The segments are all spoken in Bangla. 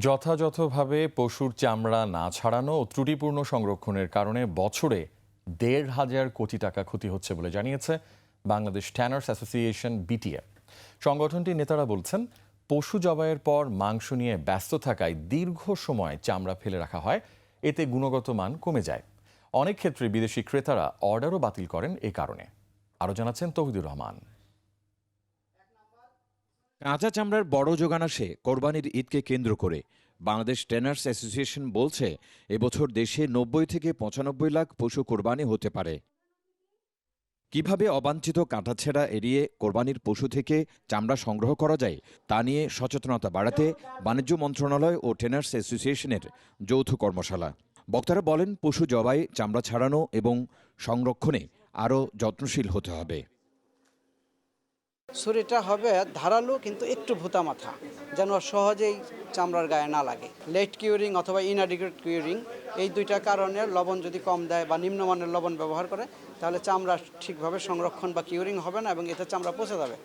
যথাযথভাবে পশুর চামড়া না ছাড়ানো ও ত্রুটিপূর্ণ সংরক্ষণের কারণে বছরে ১,৫০০ কোটি টাকা ক্ষতি হচ্ছে বলে জানিয়েছে বাংলাদেশ ট্যানার্স অ্যাসোসিয়েশন বিটিএ। সংগঠনটির নেতারা বলছেন, পশু জবাইয়ের পর মাংস নিয়ে ব্যস্ত থাকায় দীর্ঘ সময় চামড়া ফেলে রাখা হয়, এতে গুণগত মান কমে যায়। অনেক ক্ষেত্রে বিদেশি ক্রেতারা অর্ডারও বাতিল করেন এ কারণে। আরও জানাচ্ছেন তৌহিদুর রহমান। কাঁচা চামড়ার বড় যোগান আসে কোরবানির ঈদকে কেন্দ্র করে। বাংলাদেশ ট্যানার্স অ্যাসোসিয়েশন বলছে, এবছর দেশে ৯০ থেকে ৯৫ লাখ পশু কোরবানি হতে পারে। কিভাবে অবাঞ্ছিত কাটাছেঁড়া এড়িয়ে কোরবানির পশু থেকে চামড়া সংগ্রহ করা যায় তা নিয়ে সচেতনতা বাড়াতে বাণিজ্য মন্ত্রণালয় ও ট্যানার্স অ্যাসোসিয়েশনের যৌথ কর্মশালা। বক্তারা বলেন, পশু জবাই, চামড়া ছাড়ানো এবং সংরক্ষণে আরও যত্নশীল হতে হবে। ছুরিটা হবে ধারালো কিন্তু একটু ভুতা মাথা, যেন সহজেই চামড়ার গায়ে না লাগে। লেট কিউরিং অথবা ইনঅ্যাডিকুয়েট কিউরিং, এই দুইটা কারণে লবণ যদি কম দেয় বা নিম্নমানের লবণ ব্যবহার করে, তাহলে চামড়া ঠিকভাবে সংরক্ষণ বা কিউরিং হবে না এবং এতে চামড়া পচে যাবে।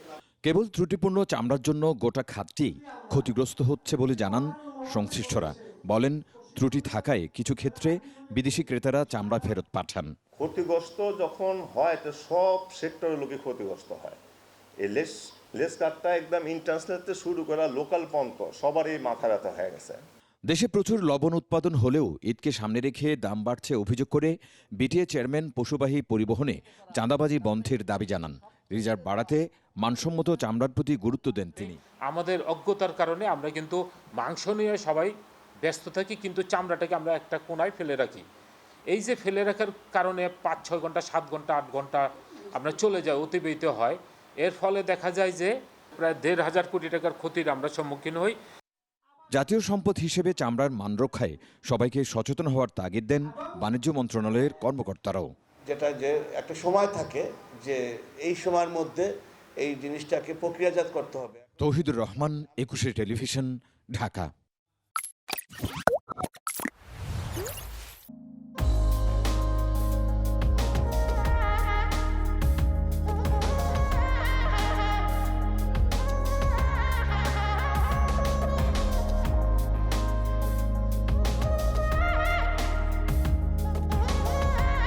কেবল ত্রুটিপূর্ণ চামড়ার জন্য গোটা খাতটি ক্ষতিগ্রস্ত হচ্ছে বলে জানান সংশ্লিষ্টরা। বলেন, ত্রুটি থাকায় কিছু ক্ষেত্রে বিদেশি ক্রেতারা চামড়া ফেরত পাঠান। ক্ষতিগ্রস্ত যখন হয় তো সব সেক্টরের লোকে ক্ষতিগ্রস্ত হয়। এই লেস কাটটা একদম ইন্টারন্যাশনাল থেকে শুরু করা লোকাল পর্যন্ত সবারই মাথা ব্যথা হয়ে গেছে। দেশে প্রচুর লবণ উৎপাদন হলেও ঈদকে সামনে রেখে দাম বাড়ছে অভিযোগ করে বিটিএ চেয়ারম্যান পশুবাহী পরিবহনে চাঁদাবাজি বন্ধের দাবি জানান। রিজার্ভ বাড়াতে মানসম্মত চামড়ার প্রতি গুরুত্ব দেন তিনি। আমাদের অজ্ঞতার কারণে আমরা কিন্তু মাংস নিয়ে সবাই ব্যস্ত থাকি, কিন্তু চামড়াটাকে আমরা একটা কোনায় ফেলে রাখি। এই যে ফেলে রাখার কারণে ৫-৬ ঘন্টা, ৭ ঘন্টা, ৮ ঘন্টা আমরা চলে যাই, অতিবাহিত হয়। এর ফলে দেখা যায় যে প্রায় ১,৫০০ কোটি টাকার ক্ষতির আমরা সম্মুখীন হই। জাতীয় সম্পদ হিসেবে চামড়ার মান রক্ষায় সবাইকে সচেতন হওয়ার তাগিদ দেন বাণিজ্য মন্ত্রণালয়ের কর্মকর্তারাও। যেটা যে একটা সময় থাকে যে এই সময়ের মধ্যে এই জিনিসটাকে প্রক্রিয়াজাত করতে হবে। তৌহিদুর রহমান, ২১ টেলিভিশন, ঢাকা।